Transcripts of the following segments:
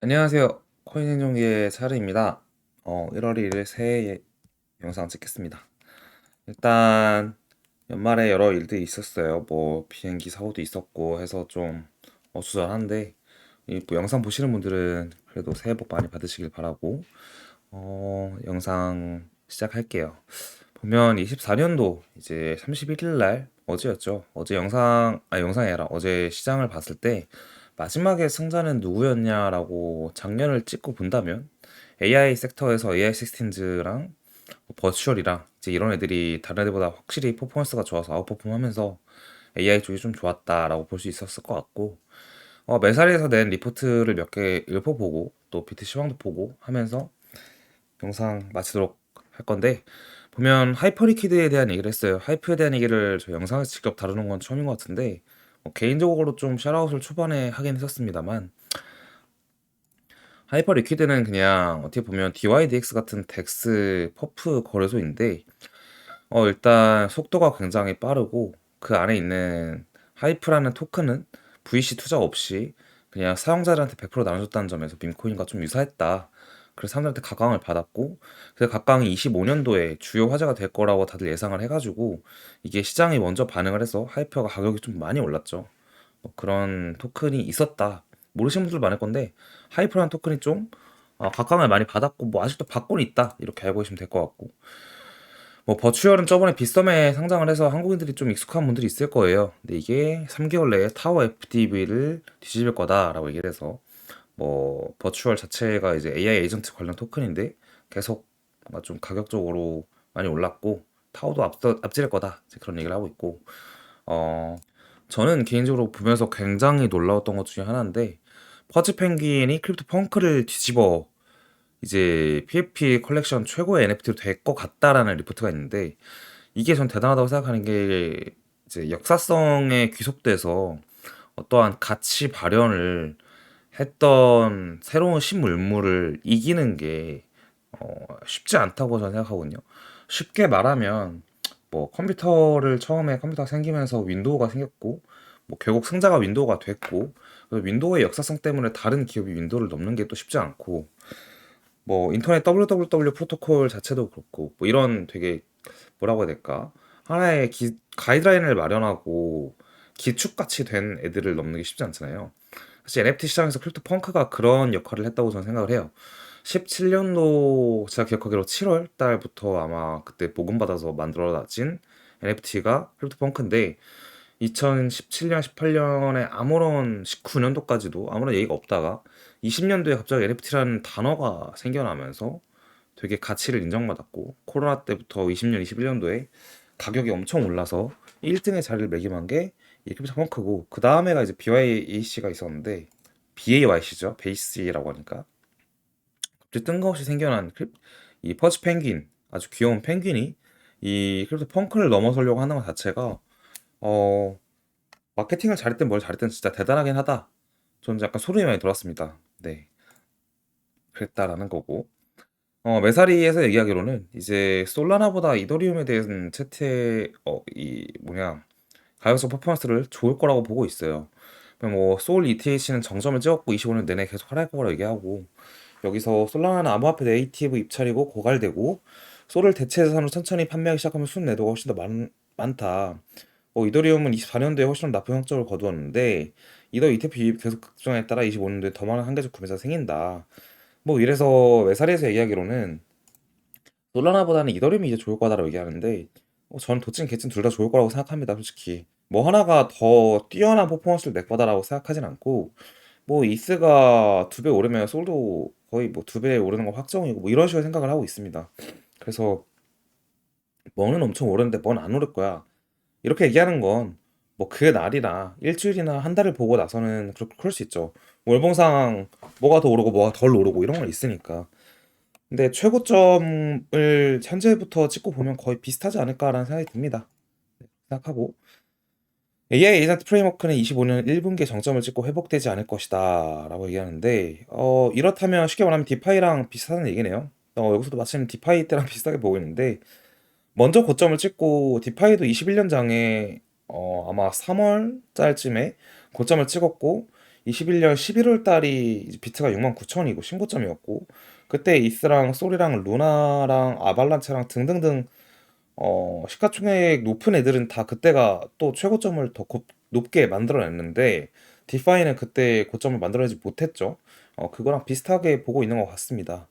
안녕하세요. 코인 행정기의 차르입니다. 1월 1일 새해 영상 찍겠습니다. 일단 연말에 여러 일들이 있었어요. 뭐 비행기 사고도 있었고 해서 좀 어수선한데 뭐 영상 보시는 분들은 그래도 새해 복 많이 받으시길 바라고 영상 시작할게요. 보면 24년도 이제 31일 날 어제였죠. 어제 영상이 아니라 어제 시장을 봤을 때 마지막에 승자는 누구였냐라고 장면을 찍고 본다면 AI 섹터에서 AI 식스틴즈랑 버추얼이랑 이제 이런 애들이 다른 애들보다 확실히 퍼포먼스가 좋아서 아웃퍼폼하면서 AI 쪽이 좀 좋았다라고 볼 수 있었을 것 같고 매사리에서 낸 리포트를 몇 개 읽어보고 또 비트 시황도 보고 하면서 영상 마치도록 할 건데 보면 하이퍼리퀴드에 대한 얘기를 했어요. 하이프에 대한 얘기를 저 영상에서 직접 다루는 건 처음인 것 같은데 개인적으로 좀 샤라웃을 초반에 하긴 했었습니다만 하이퍼리퀴드는 그냥 어떻게 보면 DYDX 같은 덱스 퍼프 거래소인데 일단 속도가 굉장히 빠르고 그 안에 있는 하이프라는 토큰은 VC 투자 없이 그냥 사용자들한테 100% 나눠줬다는 점에서 밈코인과 좀 유사했다. 그래서 사람들한테 각광을 받았고 그 각광이 25년도에 주요 화제가 될 거라고 다들 예상을 해가지고 이게 시장이 먼저 반응을 해서 하이퍼가 가격이 좀 많이 올랐죠. 그런 토큰이 있었다. 모르시는 분들 많을 건데 하이퍼라는 토큰이 좀 각광을 많이 받았고 뭐 아직도 받고는 있다. 이렇게 알고 계시면 될 것 같고 뭐 버추얼은 저번에 빗썸에 상장을 해서 한국인들이 좀 익숙한 분들이 있을 거예요. 근데 이게 3개월 내에 타워 FTV를 뒤집을 거다라고 얘기를 해서 뭐 버추얼 자체가 이제 AI 에이전트 관련 토큰인데 계속 뭔가 좀 가격적으로 많이 올랐고 타워도 앞질 거다 이제 그런 얘기를 하고 있고 어 저는 개인적으로 보면서 굉장히 놀라웠던 것 중에 하나인데 퍼즈 펭귄이 크립토 펑크를 뒤집어 이제 PFP 컬렉션 최고의 NFT로 될 것 같다라는 리포트가 있는데 이게 전 대단하다고 생각하는 게 이제 역사성에 귀속돼서 어떠한 가치 발현을 했던 새로운 신물물을 이기는 게 쉽지 않다고 저는 생각하거든요. 쉽게 말하면 뭐 컴퓨터가 생기면서 윈도우가 생겼고 뭐 결국 승자가 윈도우가 됐고 윈도우의 역사성 때문에 다른 기업이 윈도우를 넘는 게 또 쉽지 않고 뭐 인터넷 WWW 프로토콜 자체도 그렇고 뭐 이런 되게 뭐라고 해야 될까? 하나의 가이드라인을 마련하고 기축같이 된 애들을 넘는 게 쉽지 않잖아요. 사실 NFT 시장에서 크립토 펑크가 그런 역할을 했다고 저는 생각을 해요. 17년도 제가 기억하기로 7월 달부터 아마 그때 보금받아서 만들어진 NFT가 크립토 펑크인데 2017년, 18년에 아무런 19년도까지도 아무런 얘기가 없다가 20년도에 갑자기 NFT라는 단어가 생겨나면서 되게 가치를 인정받았고 코로나 때부터 20년, 21년도에 가격이 엄청 올라서 1등의 자리를 매김한 게 이 크립토 펑크고 그 다음에가 이제 BYAC가 있었는데 BAYC죠. 베이스라고 하니까 갑자기 뜬금없이 생겨난 이 퍼치 펭귄 아주 귀여운 펭귄이 이 크립토 펑크를 넘어서려고 하는 것 자체가 어 마케팅을 잘했든 뭘 잘했든 진짜 대단하긴 하다. 저는 약간 소름이 많이 돋았습니다. 네, 그랬다라는 거고. 메사리에서 얘기하기로는 이제 솔라나보다 이더리움에 대한 이 뭐냐 가격적 퍼포먼스를 좋을 거라고 보고 있어요. 뭐 소울 ETH는 정점을 찍었고 25년 내내 계속 하락할 거라고 얘기하고 여기서 솔라나는 암호화폐 네이티브 입찰이고 고갈되고 솔을 대체 자산으로 천천히 판매하기 시작하면 순매도가 훨씬 더 많다. 이더리움은 24년도에 훨씬 더 나쁜 성적을 거두었는데 이더 ETF 유입 계속 급증에 따라 25년도에 더 많은 한계적 구매자가 생긴다. 뭐 이래서 외사리에서 얘기하기로는 솔라나보다는 이더리움이 이제 좋을 거다라고 얘기하는데 저는 도찐 개찐 둘 다 좋을 거라고 생각합니다. 솔직히 뭐 하나가 더 뛰어난 퍼포먼스를 낼 거다라고 생각하진 않고 뭐 이스가 2배 오르면 솔도 거의 뭐 2배 오르는 거 확정이고 뭐 이런 식으로 생각을 하고 있습니다. 그래서 뭐는 엄청 오르는데 뭐는 안 오를 거야. 이렇게 얘기하는 건 뭐 그 날이나 일주일이나 한 달을 보고 나서는 그럴 수 있죠. 월봉상 뭐가 더 오르고 뭐가 덜 오르고 이런 건 있으니까. 근데 최고점을 현재부터 찍고 보면 거의 비슷하지 않을까라는 생각이 듭니다. 생각하고 AI 에이전트 프레임워크는 25년 1분기에 정점을 찍고 회복되지 않을 것이다 라고 얘기하는데 이렇다면 쉽게 말하면 디파이랑 비슷한 얘기네요. 여기서도 마침 디파이 때랑 비슷하게 보고 있는데 먼저 고점을 찍고 디파이도 21년 장에 아마 3월 달쯤에 고점을 찍었고 21년 11월 달이 이제 비트가 69,000이고 신고점이었고, 그때 이스랑 솔이랑 루나랑 아발란체랑 등등등 시가총액 높은 애들은 다 그때가 또 최고점을 더 높게 만들어냈는데, 디파이는 그때 고점을 만들어내지 못했죠. 그거랑 비슷하게 보고 있는 것 같습니다.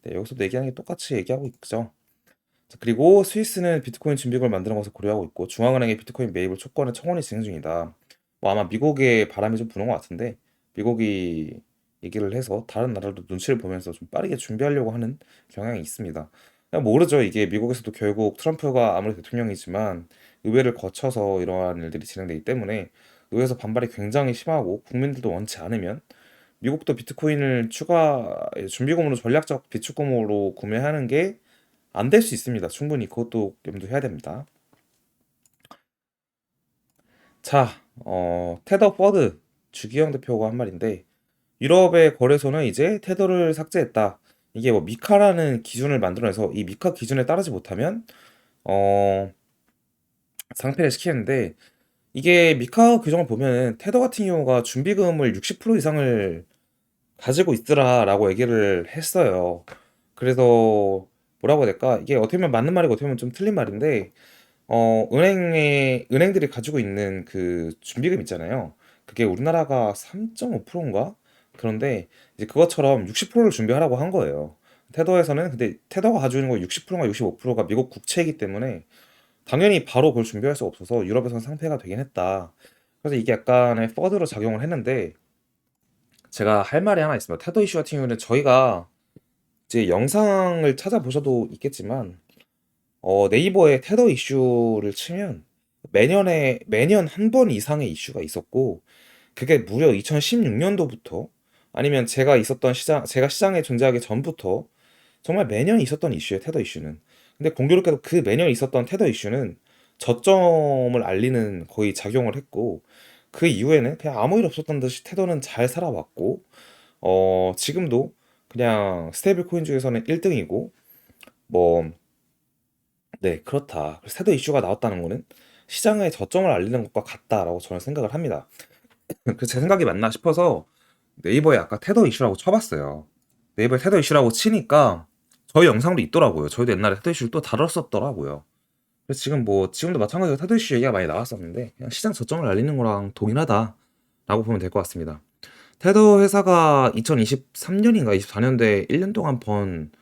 네, 여기서도 얘기하는 게 똑같이 얘기하고 있죠. 자, 그리고 스위스는 비트코인 준비국을 만드는 것을 고려하고 있고, 중앙은행의 비트코인 매입을 촉구하는 청원이 진행 중이다. 뭐 아마 미국의 바람이 좀 부는 것 같은데, 미국이 얘기를 해서 다른 나라도 눈치를 보면서 좀 빠르게 준비하려고 하는 경향이 있습니다. 그냥 모르죠. 이게 미국에서도 결국 트럼프가 아무리 대통령이지만 의회를 거쳐서 이러한 일들이 진행되기 때문에, 의회에서 반발이 굉장히 심하고 국민들도 원치 않으면 미국도 비트코인을 추가 준비금으로, 전략적 비축금으로 구매하는 게 안 될 수 있습니다. 충분히 그것도 염두해야 됩니다. 자, 테더 퍼드 주기영 대표가 한 말인데, 유럽의 거래소는 이제 테더를 삭제했다. 이게 뭐 미카라는 기준을 만들어내서 이 미카 기준에 따르지 못하면 어, 상폐를 시키는데, 이게 미카 규정을 보면은 테더 같은 경우가 준비금을 60% 이상을 가지고 있으라라고 얘기를 했어요. 그래서 뭐라고 해야 될까? 이게 어떻게 보면 맞는 말이고 어떻게 보면 좀 틀린 말인데, 은행들이 가지고 있는 그 준비금 있잖아요. 그게 우리나라가 3.5%인가? 그런데 이제 그것처럼 60%를 준비하라고 한 거예요. 테더에서는, 근데 테더가 가지고 있는 거 60%가 65%가 미국 국채이기 때문에 당연히 바로 그걸 준비할 수 없어서 유럽에서는 상폐가 되긴 했다. 그래서 이게 약간의 퍼드로 작용을 했는데, 제가 할 말이 하나 있습니다. 테더 이슈 같은 경우는 저희가 이제 영상을 찾아보셔도 있겠지만, 네이버에 테더 이슈를 치면 매년 한 번 이상의 이슈가 있었고, 그게 무려 2016년도부터, 아니면 제가 시장에 존재하기 전부터 정말 매년 있었던 이슈예요, 테더 이슈는. 근데 공교롭게도 그 매년 있었던 테더 이슈는 저점을 알리는 거의 작용을 했고, 그 이후에는 그냥 아무 일 없었던 듯이 테더는 잘 살아왔고, 지금도 그냥 스테이블 코인 중에서는 1등이고, 뭐, 네, 그렇다. 그래서 테더 이슈가 나왔다는 거는 시장의 저점을 알리는 것과 같다라고 저는 생각을 합니다. 그래서 제 생각이 맞나 싶어서 네이버에 아까 테더 이슈라고 쳐봤어요. 네이버에 테더 이슈라고 치니까 저희 영상도 있더라고요. 저희도 옛날에 테더 이슈를 또 다뤘었더라고요. 그래서 지금도 마찬가지로 테더 이슈 얘기가 많이 나왔었는데, 그냥 시장 저점을 알리는 거랑 동일하다라고 보면 될 것 같습니다. 테더 회사가 2023년인가 24년도에 1년 동안 번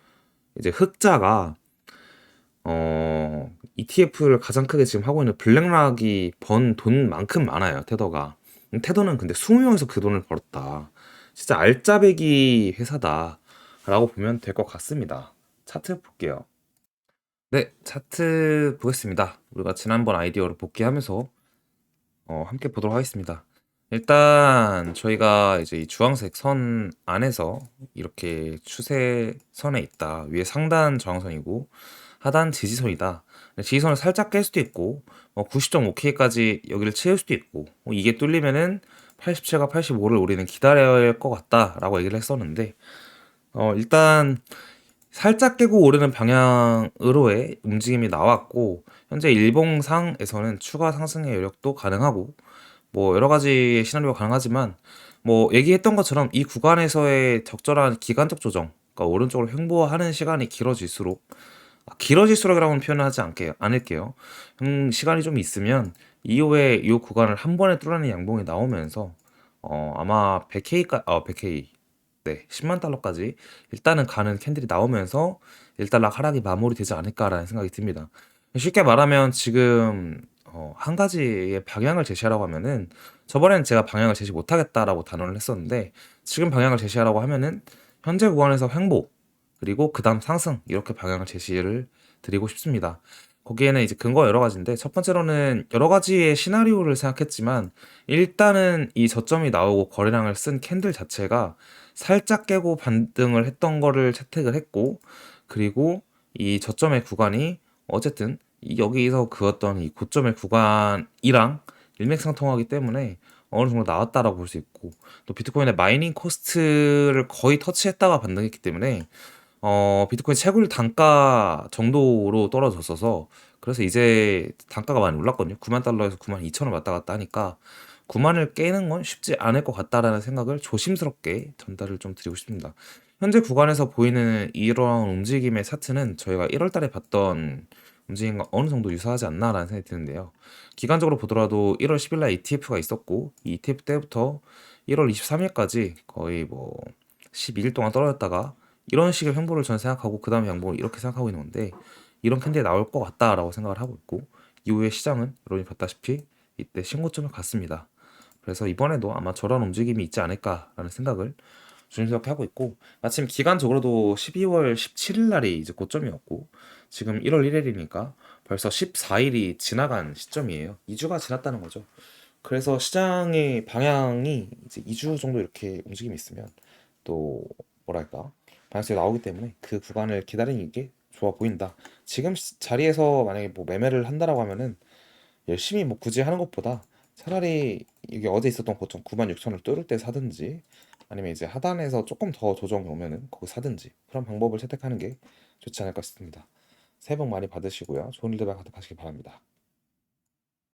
이제 흑자가, ETF를 가장 크게 지금 하고 있는 블랙락이 번 돈만큼 많아요, 테더가. 테더는 근데 20명에서 그 돈을 벌었다. 진짜 알짜배기 회사다라고 보면 될 것 같습니다. 차트 볼게요. 네, 차트 보겠습니다. 우리가 지난번 아이디어를 복귀하면서 함께 보도록 하겠습니다. 일단 저희가 이제 이 주황색 선 안에서 이렇게 추세선에 있다. 위에 상단 저항선이고 하단 지지선이다. 지지선을 살짝 깰 수도 있고 90.5K까지 여기를 채울 수도 있고, 이게 뚫리면은 87과 85를 우리는 기다려야 할 것 같다라고 얘기를 했었는데, 일단 살짝 깨고 오르는 방향으로의 움직임이 나왔고, 현재 일봉상에서는 추가 상승의 여력도 가능하고, 뭐 여러 가지 시나리오가 가능하지만, 뭐 얘기했던 것처럼 이 구간에서의 적절한 기간적 조정, 그러니까 오른쪽으로 횡보하는 시간이 길어질수록이라고는 표현을 하지 않을게요. 시간이 좀 있으면 이후에 이 구간을 한 번에 뚫어내는 양봉이 나오면서 아마 100K, 네, 10만 달러까지 일단은 가는 캔들이 나오면서 1달러 하락이 마무리되지 않을까라는 생각이 듭니다. 쉽게 말하면 지금 한 가지의 방향을 제시하라고 하면은, 저번에는 제가 방향을 제시 못하겠다라고 단언을 했었는데, 지금 방향을 제시하라고 하면은 현재 구간에서 횡보, 그리고 그 다음 상승, 이렇게 방향을 제시를 드리고 싶습니다. 거기에는 이제 근거가 여러 가지인데, 첫 번째로는 여러 가지의 시나리오를 생각했지만, 일단은 이 저점이 나오고 거래량을 쓴 캔들 자체가 살짝 깨고 반등을 했던 거를 채택을 했고, 그리고 이 저점의 구간이 어쨌든 여기서 그었던 이 고점의 구간이랑 일맥상통하기 때문에 어느 정도 나왔다라고 볼 수 있고, 또 비트코인의 마이닝 코스트를 거의 터치했다가 반등했기 때문에 비트코인 채굴 단가 정도로 떨어졌어서, 그래서 이제 단가가 많이 올랐거든요. 9만 달러에서 9만 2천원 왔다 갔다 하니까 9만을 깨는 건 쉽지 않을 것 같다라는 생각을 조심스럽게 전달을 좀 드리고 싶습니다. 현재 구간에서 보이는 이러한 움직임의 차트는 저희가 1월 달에 봤던 움직임과 어느 정도 유사하지 않나라는 생각이 드는데요. 기간적으로 보더라도 1월 10일 날 ETF가 있었고 이 ETF 때부터 1월 23일까지 거의 뭐 12일 동안 떨어졌다가 이런 식의 횡보를 저는 생각하고 그 다음에 양봉을 이렇게 생각하고 있는 건데 이런 캔들이 나올 것 같다라고 생각을 하고 있고 이후에 시장은 여러분이 봤다시피 이때 신고점을 갔습니다. 그래서 이번에도 아마 저런 움직임이 있지 않을까라는 생각을 조심스럽게 하고 있고 마침 기간적으로도 12월 17일 날이 이제 고점이었고 지금 1월 1일이니까 벌써 14일이 지나간 시점이에요. 2주가 지났다는 거죠. 그래서 시장의 방향이 이제 2주 정도 이렇게 움직임이 있으면 또 뭐랄까 방향성이 나오기 때문에 그 구간을 기다리는 게 좋아 보인다. 지금 자리에서 만약에 뭐 매매를 한다라고 하면은 열심히 뭐 굳이 하는 것보다 차라리 이게 어제 있었던 고점 96,000을 뚫을 때 사든지 아니면 이제 하단에서 조금 더 조정이 오면은 거기 사든지 그런 방법을 채택하는 게 좋지 않을까 싶습니다. 새해 복 많이 받으시고요. 좋은 일들만 가득하시기 바랍니다.